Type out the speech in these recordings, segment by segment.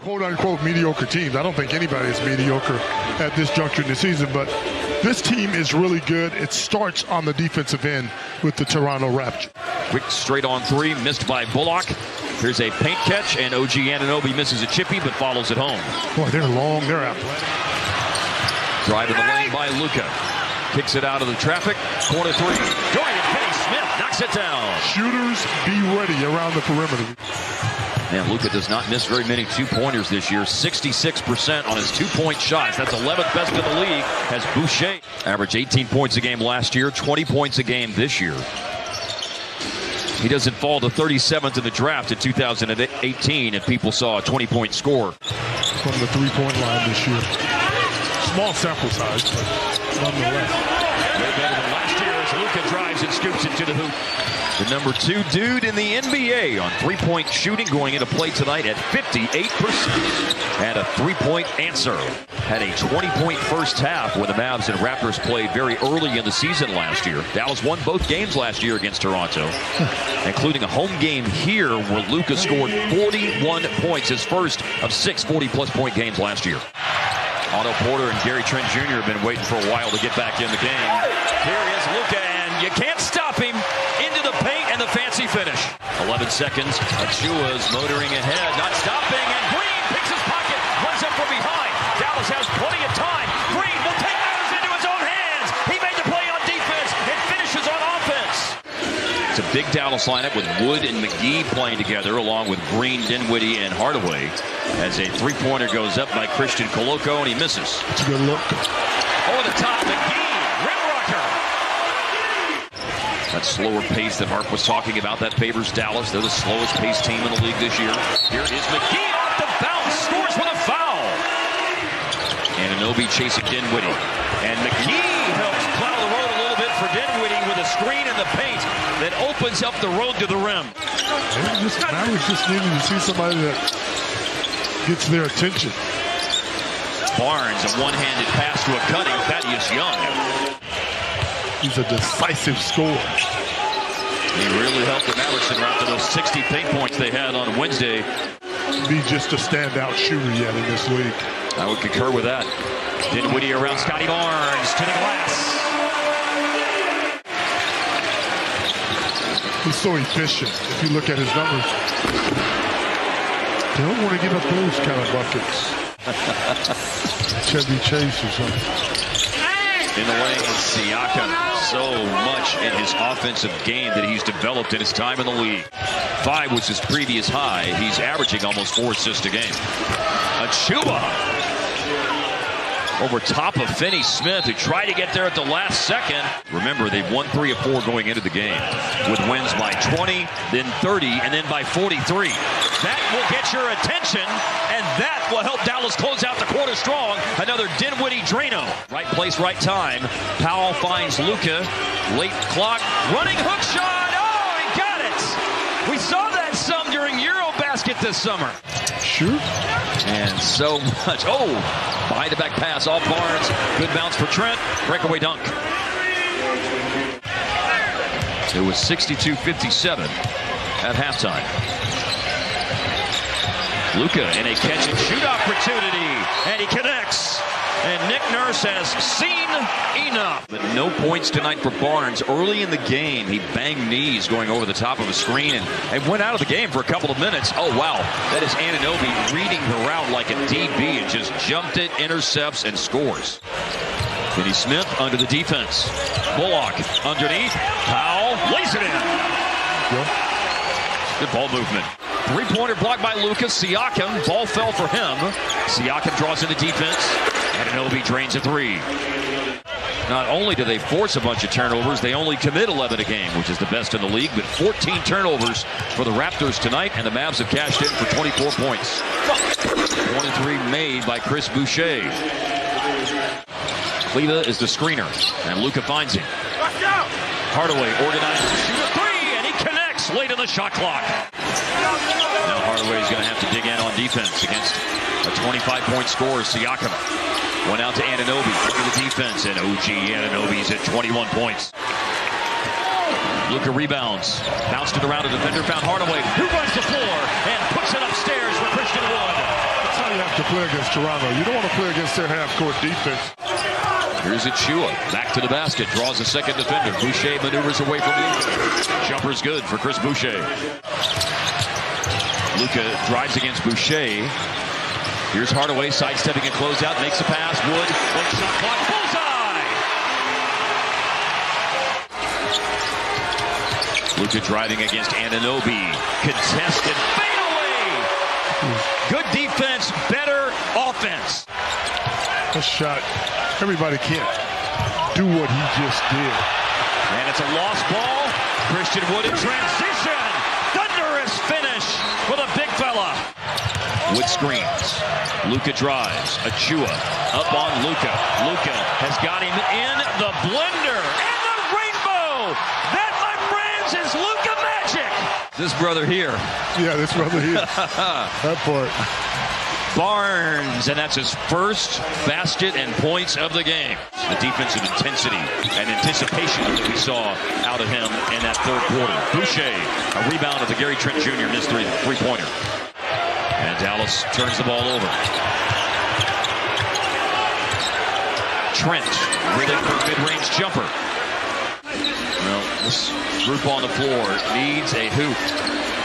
quote-unquote mediocre teams. I don't think anybody is mediocre at this juncture in the season, but this team is really good. It starts on the defensive end with the Toronto Raptors. Quick straight-on three, missed by Bullock. Here's a paint catch, and OG Anunoby misses a chippy, but follows it home. Boy, they're long, they're athletic. Driving the lane by Luka. Kicks it out of the traffic. Corner three. Dorian Finney-Smith knocks it down. Shooters, be ready around the perimeter. Man, Luka does not miss very many two-pointers this year. 66% on his two-point shots. That's 11th best in the league. Has Boucher averaged 18 points a game last year, 20 points a game this year. He doesn't fall to 37th in the draft in 2018, and people saw a 20-point score. From the three-point line this year. Small sample size, but nonetheless. Way better than last year as Luka drives and scoops it to the hoop. The number 2 dude in the NBA on three-point shooting, going into play tonight at 58%. And a three-point answer. Had a 20-point first half when the Mavs and Raptors played very early in the season last year. Dallas won both games last year against Toronto, including a home game here where Luka scored 41 points, his first of 6 40-plus point games last year. Otto Porter and Gary Trent Jr. have been waiting for a while to get back in the game. Here is Luka, and you can't stop him. Into the paint and the fancy finish. 11 seconds. Achiuwa's motoring ahead, not stopping, and Green picks his pocket, runs up from behind. Dallas has plenty of time. Green will take matters into his own hands. He made the play on defense and finishes on offense. It's a big Dallas lineup with Wood and McGee playing together, along with Green, Dinwiddie, and Hardaway. As a three-pointer goes up by Christian Koloko, and he misses. It's a good look. Over the top, McGee, rim rocker. That slower pace that Harp was talking about, that favors Dallas. They're the slowest paced team in the league this year. Here is McGee off the bounce, scores with a foul. Anunoby chasing Dinwiddie. And McGee helps plow the road a little bit for Dinwiddie with a screen in the paint that opens up the road to the rim. Mavericks just needing to see somebody that gets their attention. Barnes, a one-handed pass to a cutting Thaddeus Young. He's a decisive scorer. He really helped the Mavericks in round to those 60 paint points they had on Wednesday. Be just a standout shooter yet in this league. I would concur with that. Dinwiddie around Scotty Barnes to the glass. He's so efficient. If you look at his numbers, they don't want to give up those kind of buckets. Chevy Chase or something. In the lane with Siakam. So much in his offensive game that he's developed in his time in the league. 5 was his previous high. He's averaging almost 4 assists a game. Achiuwa over top of Finney-Smith, who tried to get there at the last second. Remember, they've won 3 of 4 going into the game, with wins by 20, then 30, and then by 43. That will get your attention, and that will help Dallas close out the quarter strong. Another Dinwiddie Drano. Right place, right time. Powell finds Luka. Late clock. Running hook shot. Oh, he got it. We saw that some during Eurobasket this summer. Sure. And so much. Oh, behind the back pass off Barnes. Good bounce for Trent. Breakaway dunk. It was 62-57 at halftime. Luka in a catch and shoot opportunity, and he connects. And Nick Nurse has seen enough. But no points tonight for Barnes. Early in the game, he banged knees going over the top of a screen and went out of the game for a couple of minutes. Oh, wow. That is Anunoby reading the route like a DB and just jumped it, intercepts, and scores. Finney-Smith under the defense. Bullock underneath. Powell lays it in. Good ball movement. Three-pointer blocked by Luka. Siakam. Ball fell for him. Siakam draws in the defense. Anunoby drains a 3. Not only do they force a bunch of turnovers, they only commit 11 a game, which is the best in the league, but 14 turnovers for the Raptors tonight, and the Mavs have cashed in for 24 points. 23 made by Chris Boucher. Cleva is the screener, and Luka finds him. Hardaway organizes to shoot a 3, and he connects late in the shot clock. Now Hardaway is going to have to dig in on defense against a 25-point scorer, Siakam. Went out to Anunoby under the defense, and OG Anunoby's at 21 points. Luka rebounds, bounced it around a defender, found Hardaway, who runs the floor and puts it upstairs for Christian Wood. play against Toronto. You don't want to play against their half-court defense. Here's Achua, back to the basket, draws a second defender. Boucher maneuvers away from Luka. Jumper's good for Chris Boucher. Luka drives against Boucher. Here's Hardaway sidestepping and closeout, makes a pass. Wood, one shot clock, bullseye! Luka driving against Anunoby. Contested fadeaway! Good defense, better offense. A shot. Everybody can't do what he just did. And it's a lost ball. Christian Wood in transition. Thunderous finish for the big fella. Wood screens. Luka drives. Achua up on Luka. Luka has got him in the blender. And the rainbow. That, my friends, is Luka magic. This brother here. Yeah, this brother here. That part. Barnes, and that's his first basket and points of the game. The defensive intensity and anticipation that we saw out of him in that third quarter. Boucher, a rebound of the Gary Trent Jr. missed three-pointer. And Dallas turns the ball over. Trent, ready for a mid-range jumper. Well, this group on the floor needs a hoop.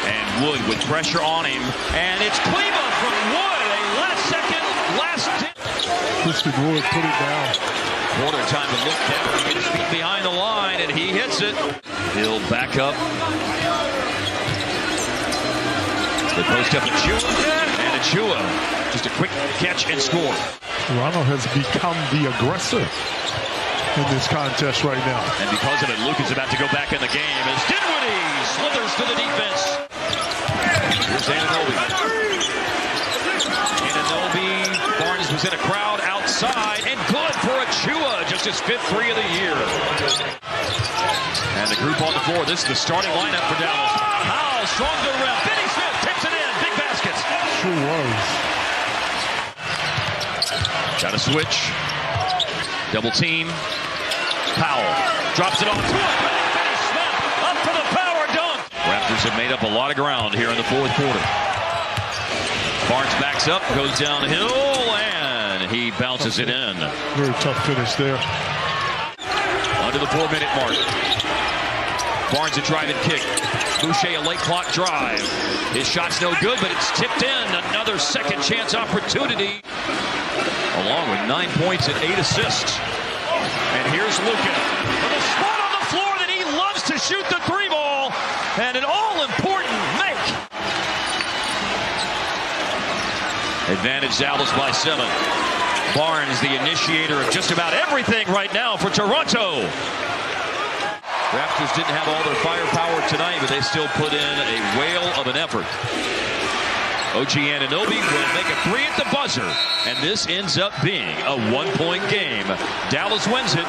And Wood with pressure on him. And it's Kleba from Wood. Christian Wood put it down. Quarter time to look down. He gets his feet behind the line, and he hits it. He'll back up. The post up Achua. And Achua, just a quick catch and score. Toronto has become the aggressor in this contest right now. And because of it, Luke is about to go back in the game as Dinwiddie slithers to the defense. Here's Anunoby. Barnes was in a crowd outside, and good for Achua, just his 5th three of the year. And the group on the floor, this is the starting lineup for Dallas. Powell, strong to the rim. Finney Smith tips it in, big baskets. Sure was. Got a switch. Double team. Powell drops it off to him. Finney Smith up for the power dunk. Raptors have made up a lot of ground here in the fourth quarter. Barnes backs up, goes downhill, and he bounces it in. Very tough finish there. Under the 4-minute mark. Barnes a drive and kick. Boucher a late clock drive. His shot's no good, but it's tipped in. Another second chance opportunity. Along with 9 points and 8 assists. And here's Luka with a spot on the floor that he loves to shoot the 3-ball. And an all-important make. Advantage Dallas by 7. Barnes, the initiator of just about everything right now for Toronto. Raptors didn't have all their firepower tonight, but they still put in a whale of an effort. OG Anunoby will make a 3 at the buzzer, and this ends up being a 1-point game. Dallas wins it.